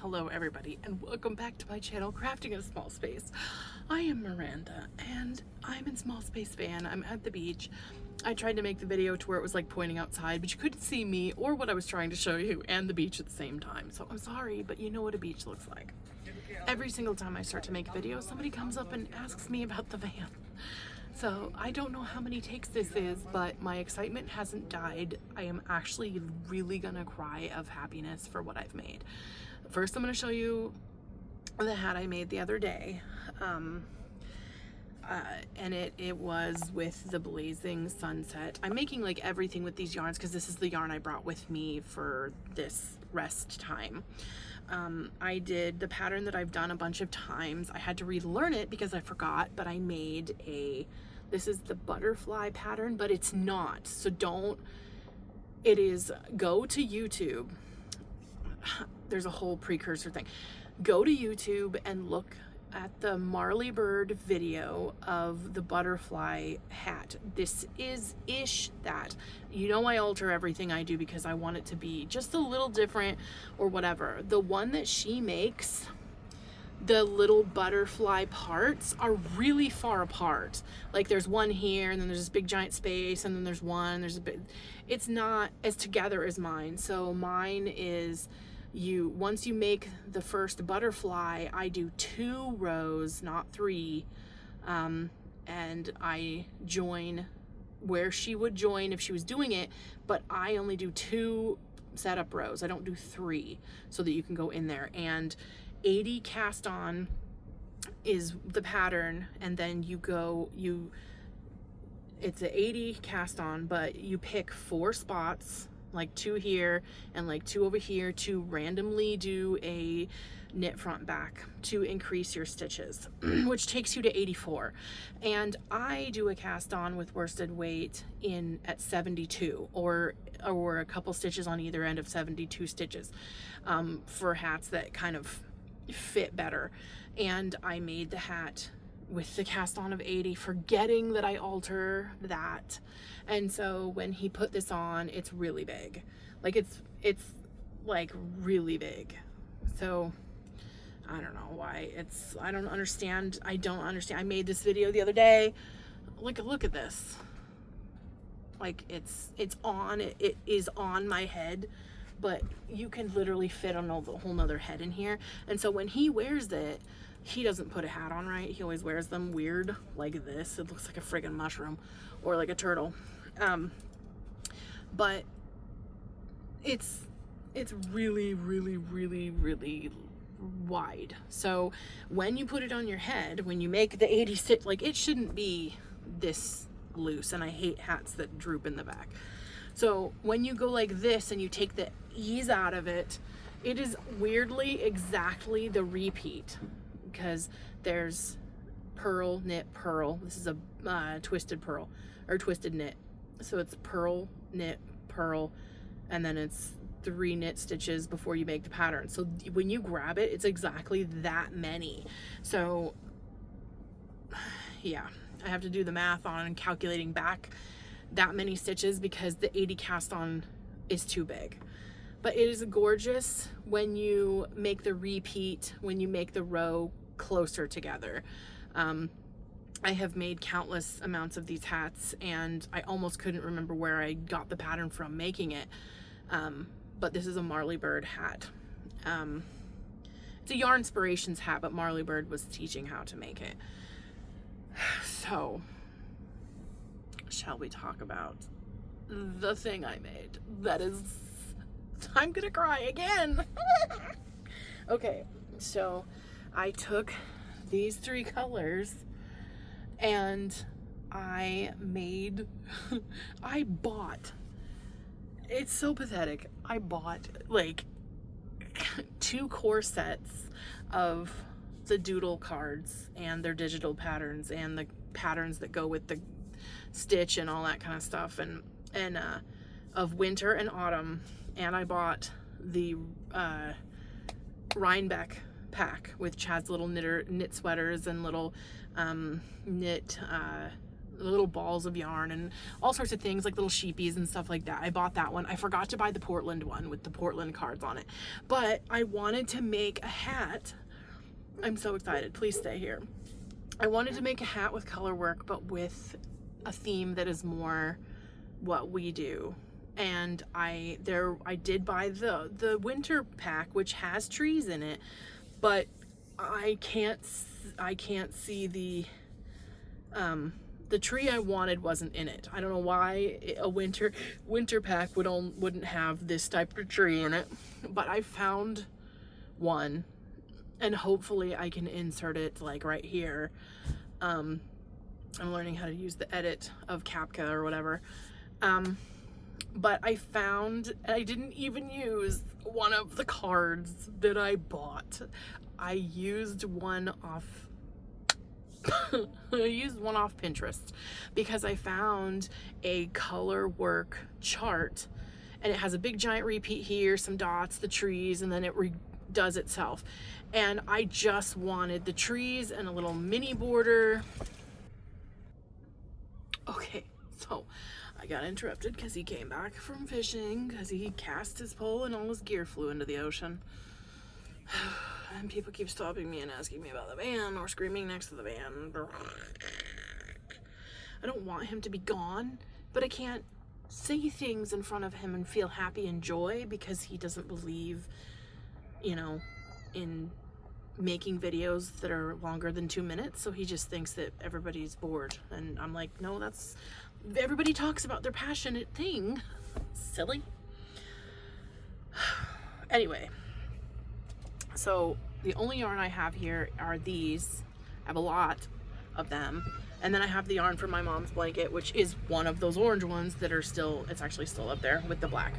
Hello everybody and welcome back to my channel, Crafting in a Small Space. I am Miranda and I'm in Small Space Van. I'm at the beach. I tried to make the video to where it was like pointing outside, but you couldn't see me or what I was trying to show you and the beach at the same time. So I'm sorry, but you know what a beach looks like. Every single time I start to make a video, somebody comes up and asks me about the van. So I don't know how many takes this is, but my excitement hasn't died. I am actually really gonna cry of happiness for what I've made. First, I'm gonna show you the hat I made the other day. And it was with the Blazing Sunset. I'm making like everything with these yarns because this is the yarn I brought with me for this rest time. I did the pattern that I've done a bunch of times. I had to relearn it because I forgot, but I made this is the butterfly pattern, but it's not. So go to YouTube. There's a whole precursor thing. Go to YouTube and look at the Marley Bird video of the butterfly hat. This is that. You know I alter everything I do because I want it to be just a little different or whatever. The one that she makes, the little butterfly parts are really far apart. Like there's one here and then there's this big giant space and then there's one, there's a bit, it's not as together as mine. So mine is, once you make the first butterfly, I do 2 rows, not 3, and I join where she would join if she was doing it, but I only do 2 setup rows. I don't do 3 so that you can go in there. And 80 cast on is the pattern, and then it's a 80 cast on, but you pick 4 spots, like 2 here and like 2 over here, to randomly do a knit front back to increase your stitches, which takes you to 84. And I do a cast on with worsted weight at 72 or a couple stitches on either end of 72 stitches for hats that kind of fit better. And I made the hat with the cast on of 80, forgetting that I alter that. And so when he put this on, it's really big. Like it's like really big. So I don't know why I don't understand. I made this video the other day. Look at this. Like it is on my head, but you can literally fit a whole nother head in here. And so when he wears it, he doesn't put a hat on right. He always wears them weird like this. It looks like a friggin' mushroom or like a turtle. But it's really, really, really, really wide. So when you put it on your head, when you make the 80 stitch, like it shouldn't be this loose, and I hate hats that droop in the back. So when you go like this and you take the ease out of it, it is weirdly exactly the repeat, because there's purl, knit, purl. This is a twisted purl or twisted knit. So it's purl, knit, purl, and then it's 3 knit stitches before you make the pattern. So when you grab it, it's exactly that many. So yeah, I have to do the math on calculating back that many stitches because the 80 cast on is too big. But it is gorgeous when you make the repeat, when you make the row closer together. I have made countless amounts of these hats and I almost couldn't remember where I got the pattern from making it. But this is a Marley Bird hat. It's a Yarn Inspirations hat, but Marley Bird was teaching how to make it. So, shall we talk about the thing I made? I'm gonna cry again. Okay, so I took these 3 colors and I bought, it's so pathetic. I bought like 2 core sets of the doodle cards and their digital patterns and the patterns that go with the stitch and all that kind of stuff, and of winter and autumn. And I bought the Rhinebeck pack with Chad's little knit sweaters and little knit little balls of yarn and all sorts of things, like little sheepies and stuff like that. I bought that one. I forgot to buy the Portland one with the Portland cards on it, but I wanted to make a hat. I'm so excited. Please stay here. I wanted to make a hat with color work, but with a theme that is more what we do. And I did buy the winter pack, which has trees in it, but I can't see the tree I wanted wasn't in it. I don't know why a winter pack wouldn't have this type of tree in it, but I found one, and hopefully I can insert it like right here. I'm learning how to use the edit of Capca or whatever. But I found, and I didn't even use one of the cards that I bought. I used one off Pinterest because I found a color work chart, and it has a big giant repeat here, some dots, the trees, and then it does itself. And I just wanted the trees and a little mini border. Okay, so I got interrupted because he came back from fishing because he cast his pole and all his gear flew into the ocean. And people keep stopping me and asking me about the van or screaming next to the van. I don't want him to be gone, but I can't say things in front of him and feel happy and joy because he doesn't believe, you know, in making videos that are longer than 2 minutes. So he just thinks that everybody's bored. And I'm like, no, everybody talks about their passionate thing. Silly. Anyway, so the only yarn I have here are these. I have a lot of them. And then I have the yarn for my mom's blanket, which is one of those orange ones that are still, it's actually still up there with the black.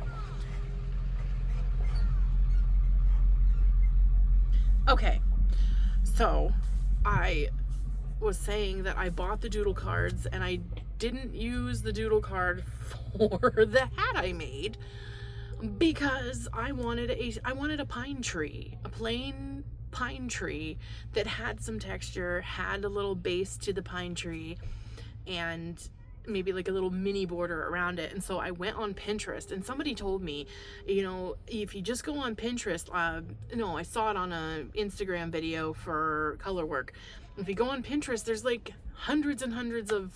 Okay, so I was saying that I bought the doodle cards and I didn't use the doodle card for the hat I made because I wanted a pine tree, a plain pine tree that had some texture, had a little base to the pine tree, and maybe like a little mini border around it. And so I went on Pinterest, and somebody told me, you know, if you just go on Pinterest, no, I saw it on a Instagram video for color work. If you go on Pinterest, there's like hundreds and hundreds of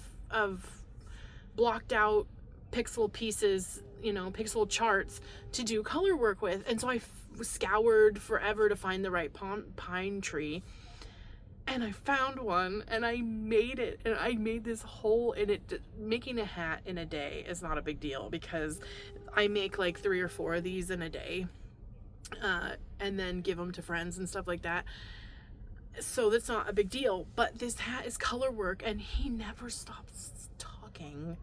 blocked out pixel pieces, you know, pixel charts to do color work with. And so I scoured forever to find the right pine tree, and I found one, and I made it, and I made this whole, and making a hat in a day is not a big deal because I make like 3 or 4 of these in a day, and then give them to friends and stuff like that. So that's not a big deal, but this hat is color work, and he never stops talking.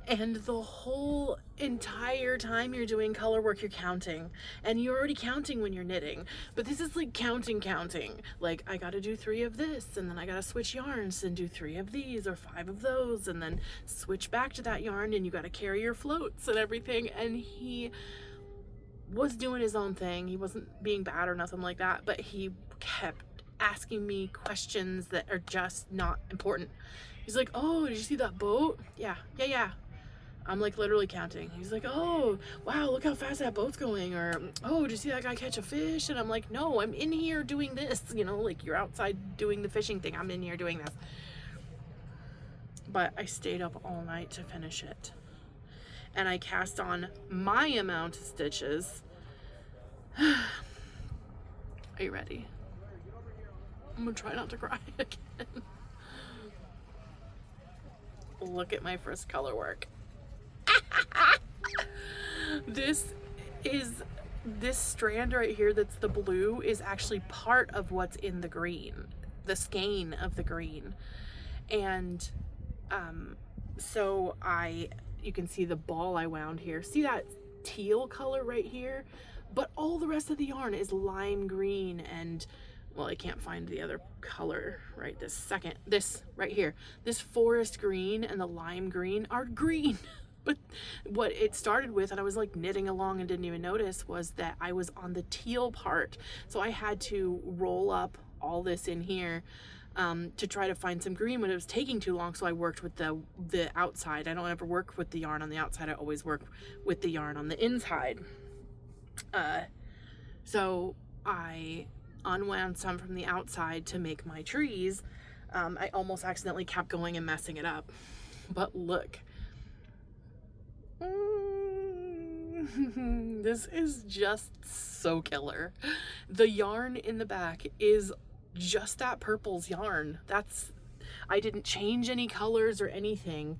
And the whole entire time you're doing color work, you're counting, and you're already counting when you're knitting, but this is like counting. Like, I gotta do 3 of this, and then I gotta switch yarns and do 3 of these or 5 of those, and then switch back to that yarn, and you gotta carry your floats and everything. And he was doing his own thing. He wasn't being bad or nothing like that, but he kept asking me questions that are just not important. He's like, oh, did you see that boat? Yeah. I'm like literally counting. He's like, oh, wow, look how fast that boat's going. Or, oh, did you see that guy catch a fish? And I'm like, no, I'm in here doing this. You know, like, you're outside doing the fishing thing. I'm in here doing this. But I stayed up all night to finish it. And I cast on my amount of stitches. Are you ready? I'm gonna try not to cry again. Look at my first color work. This strand right here that's the blue is actually part of what's in the green, the skein of the green. And so you can see the ball I wound here. See that teal color right here? But all the rest of the yarn is lime green, and well, I can't find the other color right this second. This right here, this forest green and the lime green are green. But what it started with, and I was like knitting along and didn't even notice, was that I was on the teal part. So I had to roll up all this in here to try to find some green when it was taking too long. So I worked with the outside. I don't ever work with the yarn on the outside. I always work with the yarn on the inside. So I unwound some from the outside to make my trees. I almost accidentally kept going and messing it up, but look. This is just so killer. The yarn in the back is just that purple's yarn. I didn't change any colors or anything.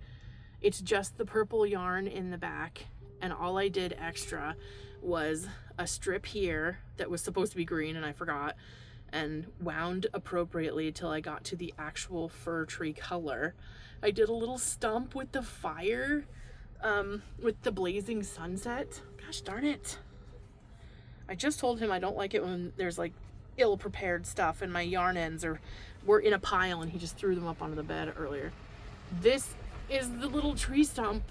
It's just the purple yarn in the back, and all I did extra was a strip here that was supposed to be green and I forgot, and wound appropriately till I got to the actual fir tree color. I did a little stump with the fire, with the blazing sunset. Gosh darn it. I just told him I don't like it when there's like ill-prepared stuff and my yarn ends were in a pile, and he just threw them up onto the bed earlier. This is the little tree stump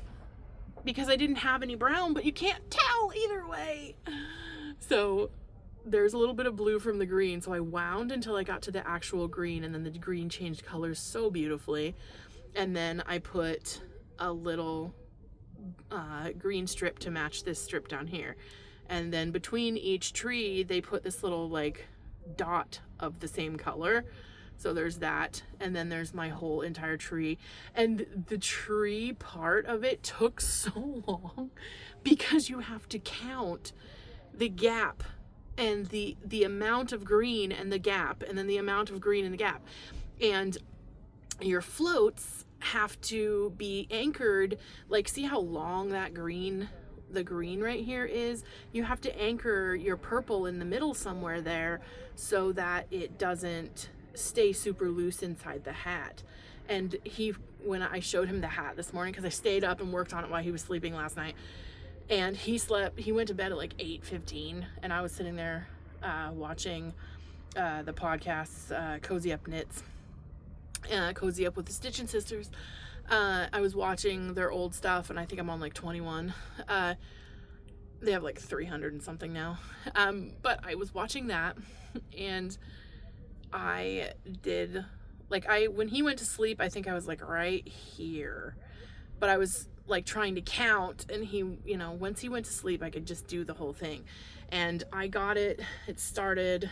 because I didn't have any brown, but you can't tell either way. So there's a little bit of blue from the green, so I wound until I got to the actual green, and then the green changed colors so beautifully. And then I put a little green strip to match this strip down here, and then between each tree they put this little like dot of the same color. So there's that, and then there's my whole entire tree. And the tree part of it took so long because you have to count the gap and the amount of green and the gap, and then the amount of green in the gap. And your floats have to be anchored, like, see how long that the green right here is? You have to anchor your purple in the middle somewhere there so that it doesn't stay super loose inside the hat. And when I showed him the hat this morning, because I stayed up and worked on it while he was sleeping last night, and he went to bed at like 8:15, and I was sitting there watching the podcasts, Cozy Up Knits, Cozy Up with the Stitchin' Sisters. I was watching their old stuff, and I think I'm on like 21. They have like 300 and something now. But I was watching that, and I did, like, when he went to sleep, I think I was like right here, but I was like trying to count, and he, once he went to sleep, I could just do the whole thing. And I got it started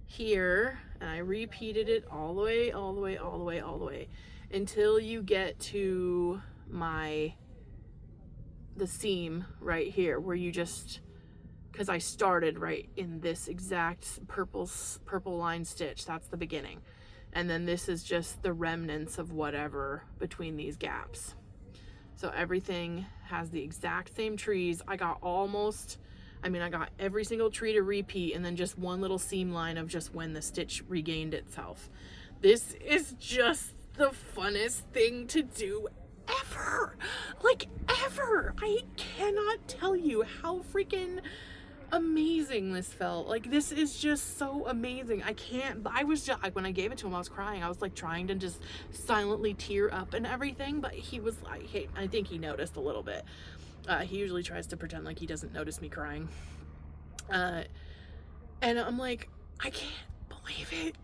here, and I repeated it all the way until you get to the seam right here, where you just, because I started right in this exact purple line stitch. That's the beginning, and then this is just the remnants of whatever between these gaps. So everything has the exact same trees. I got every single tree to repeat, and then just one little seam line of just when the stitch regained itself. This is just the funnest thing to do ever. Like, ever. I cannot tell you how freaking amazing this felt. Like, this is just so amazing. I was just, like, when I gave it to him, I was crying. I was like trying to just silently tear up and everything, but he was like, I think he noticed a little bit. He usually tries to pretend like he doesn't notice me crying. And I'm like, I can't believe it.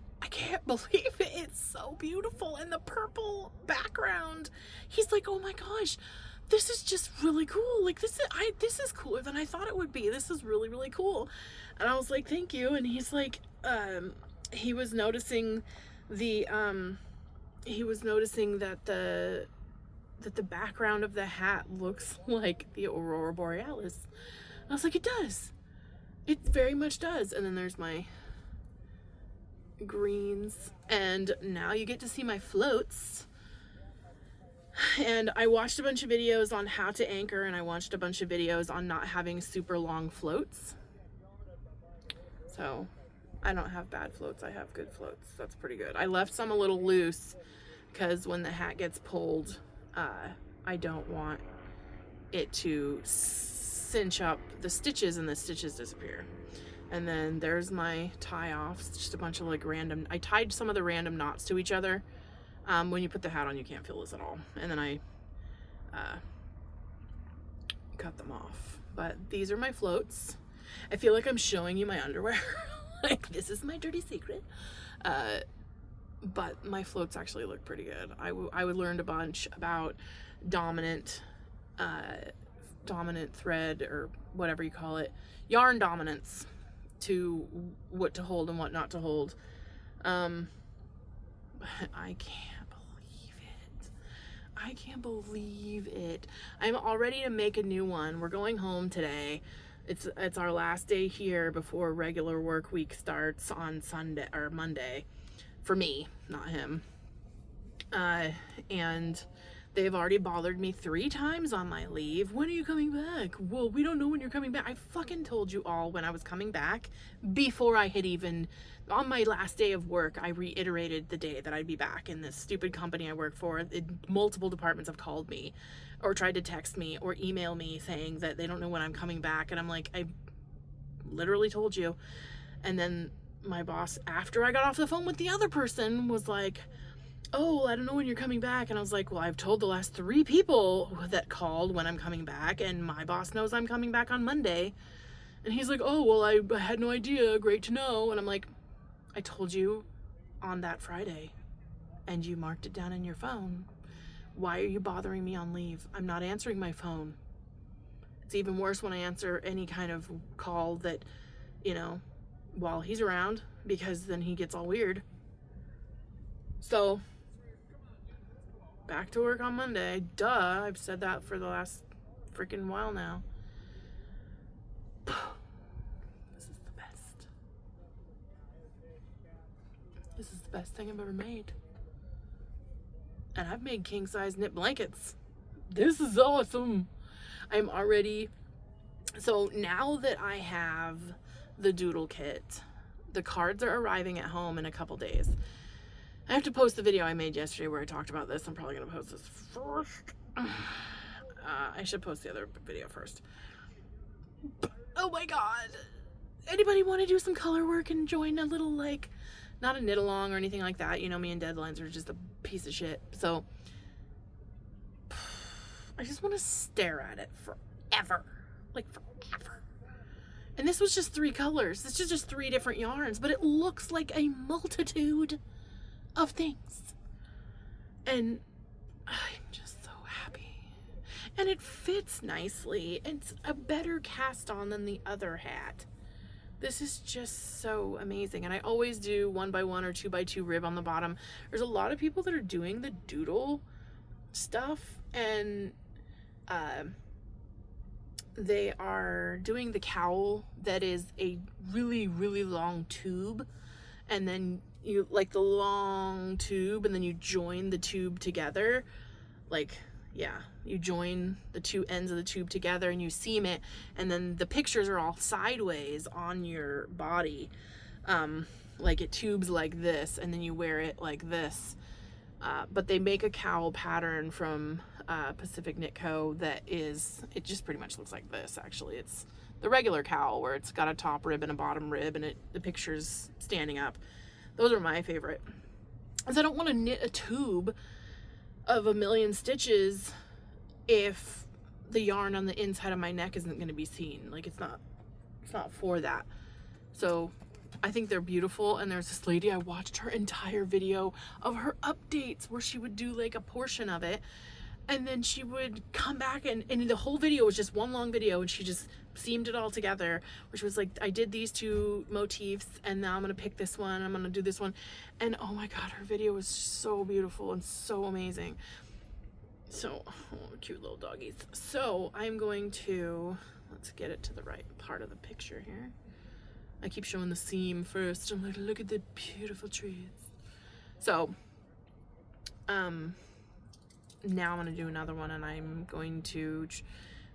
It's so beautiful. And the purple background, he's like, oh my gosh, this is just really cool. Like, this is cooler than I thought it would be. This is really, really cool. And I was like, thank you. And he's like, he was noticing that the background of the hat looks like the Aurora Borealis. I was like, it does. It very much does. And then there's my greens, and now you get to see my floats. And I watched a bunch of videos on how to anchor, and I watched a bunch of videos on not having super long floats. So I don't have bad floats, I have good floats. That's pretty good. I left some a little loose because when the hat gets pulled, I don't want it to cinch up the stitches and the stitches disappear. And then there's my tie-offs, just a bunch of like random, I tied some of the random knots to each other. When you put the hat on, you can't feel this at all. And then I cut them off. But these are my floats. I feel like I'm showing you my underwear. Like, this is my dirty secret. but my floats actually look pretty good. I learned a bunch about dominant thread, or whatever you call it, yarn dominance, to what to hold and what not to hold. I can't believe it. I can't believe it. I'm all ready to make a new one. We're going home today. It's our last day here before regular work week starts on Sunday or Monday, for me, not him. And they've already bothered me 3 times on my leave. When are you coming back? Well, we don't know when you're coming back. I fucking told you all when I was coming back, before I had even, on my last day of work, I reiterated the day that I'd be back in this stupid company I work for. Multiple departments have called me or tried to text me or email me saying that they don't know when I'm coming back. And I'm like, I literally told you. And then my boss, after I got off the phone with the other person, was like, oh, I don't know when you're coming back. And I was like, well, I've told the last 3 people that called when I'm coming back, and my boss knows I'm coming back on Monday. And he's like, oh, well, I had no idea. Great to know. And I'm like, I told you on that Friday, and you marked it down in your phone. Why are you bothering me on leave? I'm not answering my phone. It's even worse when I answer any kind of call that, while he's around, because then he gets all weird. So, back to work on Monday. Duh, I've said that for the last freaking while now. This is the best. This is the best thing I've ever made. And I've made king-size knit blankets. This is awesome. I'm already... So now that I have the doodle kit, the cards are arriving at home in a couple days. I have to post the video I made yesterday where I talked about this. I'm probably going to post this first. I should post the other video first. Oh my god. Anybody want to do some color work and join a little, not a knit along or anything like that? Me and deadlines are just a piece of shit. So, I just want to stare at it forever. Forever. And this was just 3 colors. This is just 3 different yarns, but it looks like a multitude of things. And I'm just so happy. And it fits nicely. It's a better cast on than the other hat. This is just so amazing. And I always do 1x1 or 2x2 rib on the bottom. There's a lot of people that are doing the doodle stuff, and they are doing the cowl that is a really, really long tube, and then you the long tube, and then you join the tube together. You join the 2 ends of the tube together and you seam it, and then the pictures are all sideways on your body. It tubes like this, and then you wear it like this. But they make a cowl pattern from Pacific Knit Co. it just pretty much looks like this. Actually, it's the regular cowl where it's got a top rib and a bottom rib, and the picture's standing up. Those are my favorite, because I don't want to knit a tube of 1,000,000 stitches if the yarn on the inside of my neck isn't going to be seen. It's not for that. So I think they're beautiful. And there's this lady, I watched her entire video of her updates where she would do a portion of it, and then she would come back, and the whole video was just one long video, and she just seamed it all together, which was I did these 2 motifs, and now I'm gonna pick this one, I'm gonna do this one. And oh my god, her video was so beautiful and so amazing. So, oh, cute little doggies. So I'm going to, let's get it to the right part of the picture here. I keep showing the seam first. I'm like, look at the beautiful trees. So now I'm going to do another one, and I'm going to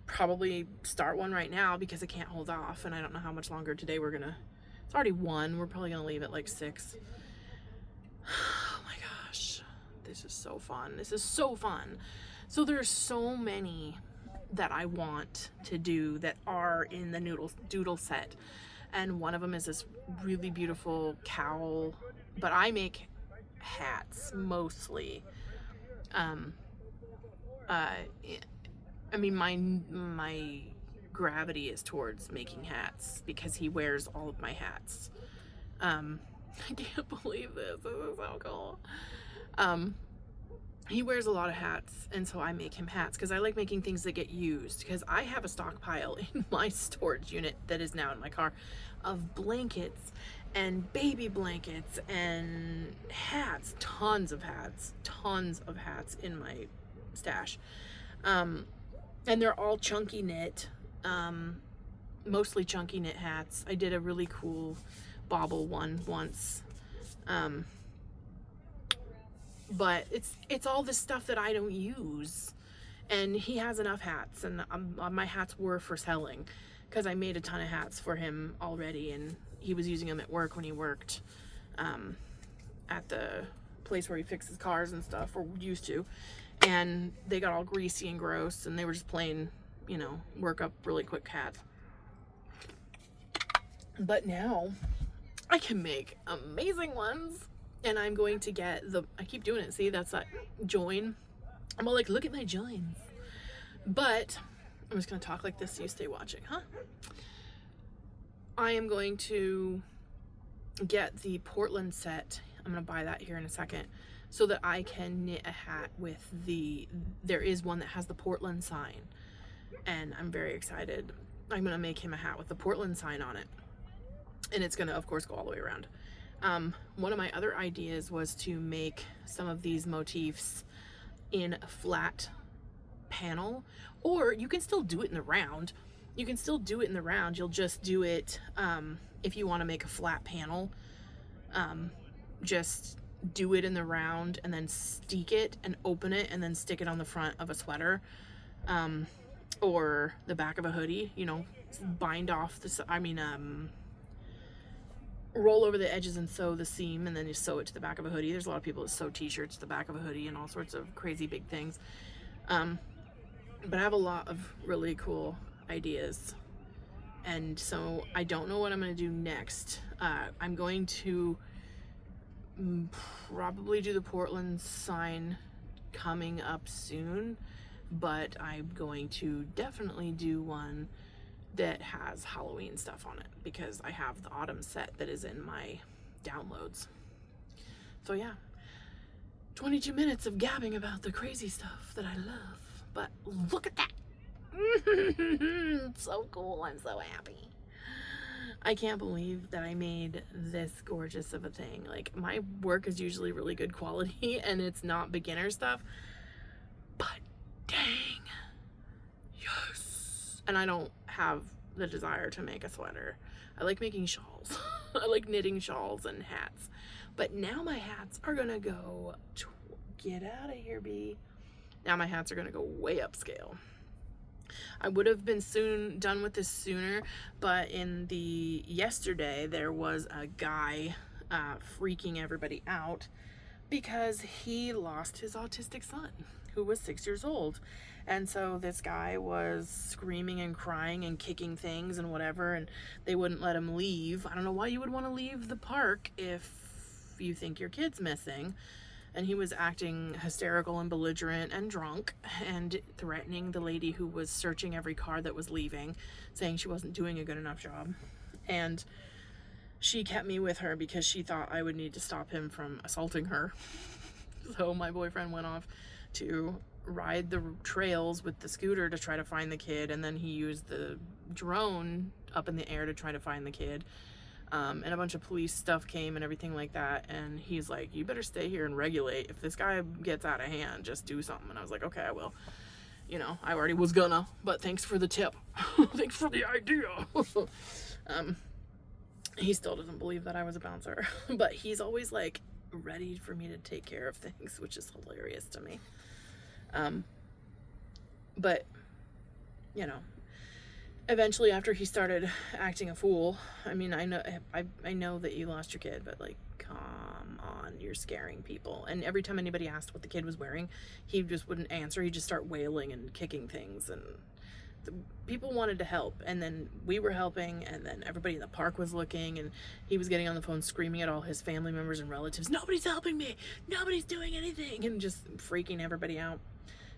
probably start one right now because I can't hold off, and I don't know how much longer today we're gonna. It's already 1. We're probably gonna leave at 6. Oh my gosh, this is so fun. This is so fun. So there's so many that I want to do that are in the doodle set, and one of them is this really beautiful cowl, but I make hats mostly. My gravity is towards making hats because he wears all of my hats. I can't believe this. This is so cool. He wears a lot of hats, and so I make him hats because I like making things that get used, because I have a stockpile in my storage unit that is now in my car of blankets and baby blankets and hats, tons of hats in my stash. And they're all chunky knit, mostly chunky knit hats. I did a really cool bobble one once. But it's all this stuff that I don't use, and he has enough hats, and my hats were for selling because I made a ton of hats for him already, and he was using them at work when he worked at the place where he fixes cars and stuff, or used to, and they got all greasy and gross, and they were just plain, you know, work up really quick hats. But now I can make amazing ones. And I'm going to get I keep doing it, see, that's that join. I'm all like, look at my joins. But I'm just gonna talk like this so you stay watching, huh? I am going to get the Portland set. I'm gonna buy that here in a second so that I can knit a hat with there is one that has the Portland sign. And I'm very excited. I'm gonna make him a hat with the Portland sign on it. And it's gonna, of course, go all the way around. One of my other ideas was to make some of these motifs in a flat panel, or you can still do it in the round. You'll just do it, if you want to make a flat panel, just do it in the round and then steek it and open it and then stick it on the front of a sweater, or the back of a hoodie, you know, bind off roll over the edges and sew the seam, and then you sew it to the back of a hoodie. There's a lot of people that sew t-shirts to the back of a hoodie and all sorts of crazy big things. But I have a lot of really cool ideas, and so I don't know what I'm going to do next. I'm going to probably do the Portland sign coming up soon, but I'm going to definitely do one that has Halloween stuff on it, because I have the autumn set that is in my downloads. So yeah, 22 minutes of gabbing about the crazy stuff that I love, but look at that. It's so cool. I'm so happy. I can't believe that I made this gorgeous of a thing. Like, my work is usually really good quality and it's not beginner stuff, but dang, yes. And I don't have the desire to make a sweater. I like making shawls. I like knitting shawls and hats. But now my hats are gonna go, get out of here, bee. Now my hats are gonna go way upscale. I would have been done with this sooner, but yesterday there was a guy freaking everybody out because he lost his autistic son, who was 6 years old. And so this guy was screaming and crying and kicking things and whatever, and they wouldn't let him leave. I don't know why you would want to leave the park if you think your kid's missing. And he was acting hysterical and belligerent and drunk and threatening the lady who was searching every car that was leaving, saying she wasn't doing a good enough job. And she kept me with her because she thought I would need to stop him from assaulting her. So my boyfriend went off to ride the trails with the scooter to try to find the kid, and then he used the drone up in the air to try to find the kid. And a bunch of police stuff came and everything like that, and he's like, you better stay here and regulate. If this guy gets out of hand, just do something. And I was like, okay, I will. You know, I already was gonna, but thanks for the tip. Thanks for the idea. He still doesn't believe that I was a bouncer, but he's always like ready for me to take care of things, which is hilarious to me. But you know, eventually after he started acting a fool, I mean, I know that you lost your kid, but like, come on, you're scaring people. And every time anybody asked what the kid was wearing, he just wouldn't answer. He'd just start wailing and kicking things, and the people wanted to help, and then we were helping, and then everybody in the park was looking, and he was getting on the phone screaming at all his family members and relatives, nobody's helping me, nobody's doing anything, and just freaking everybody out.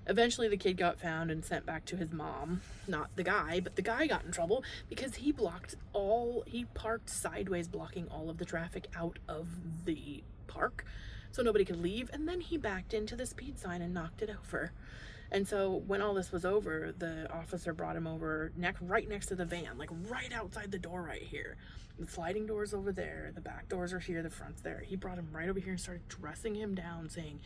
Eventually the kid got found and sent back to his mom. Not the guy, but the guy got in trouble because he parked sideways, blocking all of the traffic out of the park so nobody could leave, and then he backed into the speed sign and knocked it over. And so when all this was over, the officer brought him over right next to the van, like right outside the door right here. The sliding door's over there, the back doors are here, the front's there. He brought him right over here and started dressing him down, saying,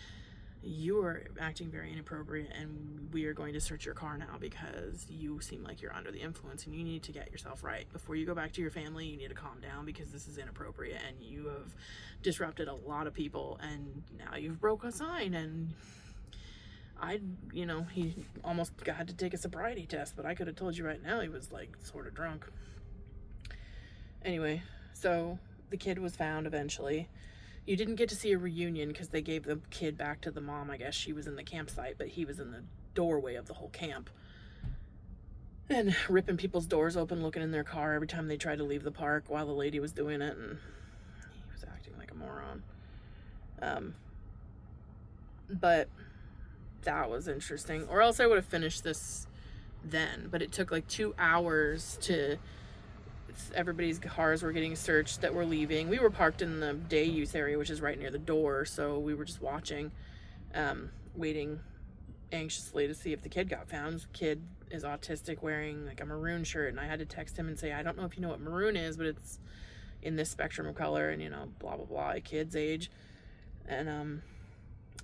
"You are acting very inappropriate and we are going to search your car now because you seem like you're under the influence and you need to get yourself right. Before you go back to your family, you need to calm down because this is inappropriate and you have disrupted a lot of people and now you've broke a sign." And he almost had to take a sobriety test, but I could have told you right now he was like sort of drunk. Anyway, so the kid was found eventually. You didn't get to see a reunion because they gave the kid back to the mom. I guess she was in the campsite, but he was in the doorway of the whole camp. And ripping people's doors open, looking in their car every time they tried to leave the park while the lady was doing it, and he was acting like a moron. But that was interesting. Or else I would have finished this then. But it took like 2 hours to... Everybody's cars were getting searched that were leaving. We were parked in the day use area, which is right near the door, so we were just watching, waiting anxiously to see if the kid got found. The kid is autistic, wearing like a maroon shirt, and I had to text him and say, "I don't know if you know what maroon is, but it's in this spectrum of color, and blah blah blah, a kid's age." And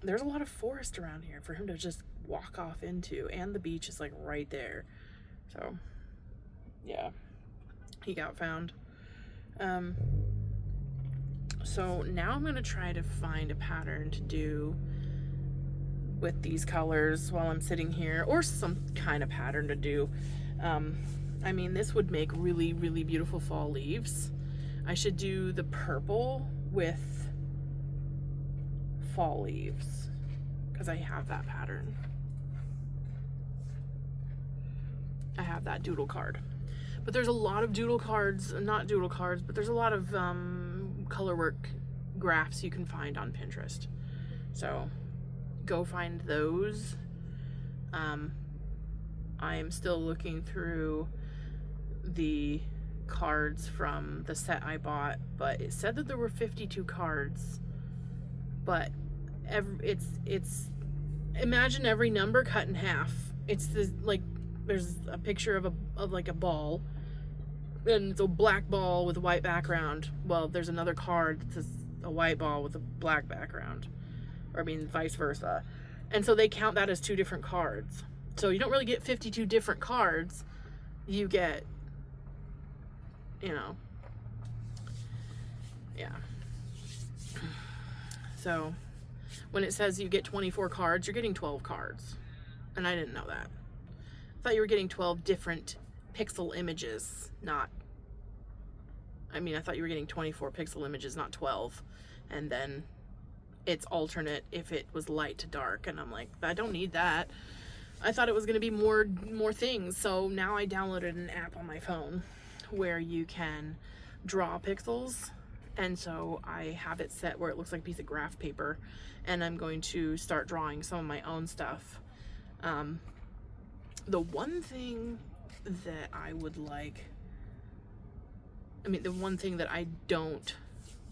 there's a lot of forest around here for him to just walk off into, and the beach is like right there. So yeah, he got found. So now I'm gonna try to find a pattern to do with these colors while I'm sitting here, or some kind of pattern to do. I mean, this would make really, really beautiful fall leaves. I should do the purple with fall leaves because I have that pattern. I have that doodle card. But there's a lot of doodle cards, not doodle cards, but there's a lot of color work graphs you can find on Pinterest. So go find those. I am still looking through the cards from the set I bought, but it said that there were 52 cards, but it's imagine every number cut in half. It's this, like, there's a picture of like a ball, and it's a black ball with a white background. Well, there's another card that's a white ball with a black background, or I mean vice versa. And so they count that as two different cards. So you don't really get 52 different cards. You get, yeah. So when it says you get 24 cards, you're getting 12 cards. And I didn't know that. I thought you were getting 12 different pixel images, I thought you were getting 24 pixel images, not 12. And then it's alternate if it was light to dark. And I'm like, I don't need that. I thought it was going to be more things. So now I downloaded an app on my phone where you can draw pixels. And so I have it set where it looks like a piece of graph paper. And I'm going to start drawing some of my own stuff. The one thing that I would like, the one thing that I don't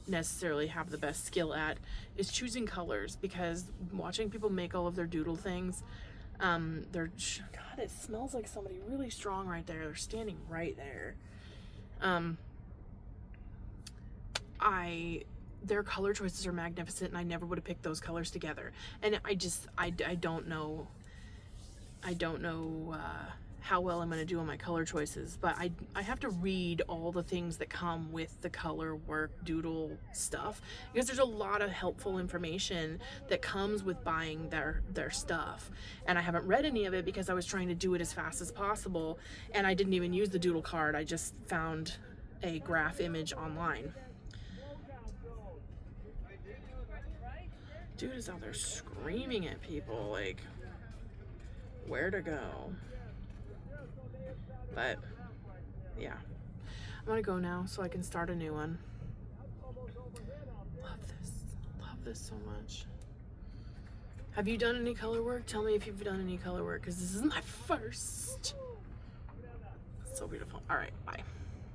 necessarily have the best skill at is choosing colors, because watching people make all of their doodle things, God, it smells like somebody really strong right there. They're standing right there. Their color choices are magnificent, and I never would have picked those colors together. And I don't know how well I'm going to do on my color choices, but I have to read all the things that come with the color work doodle stuff, because there's a lot of helpful information that comes with buying their stuff, and I haven't read any of it because I was trying to do it as fast as possible, and I didn't even use the doodle card. I just found a graph image online. Dude is out there screaming at people like where to go. But yeah, I'm gonna go now so I can start a new one. Love this so much. Have you done any color work? Tell me if you've done any color work, because this is my first. So beautiful. All right, bye.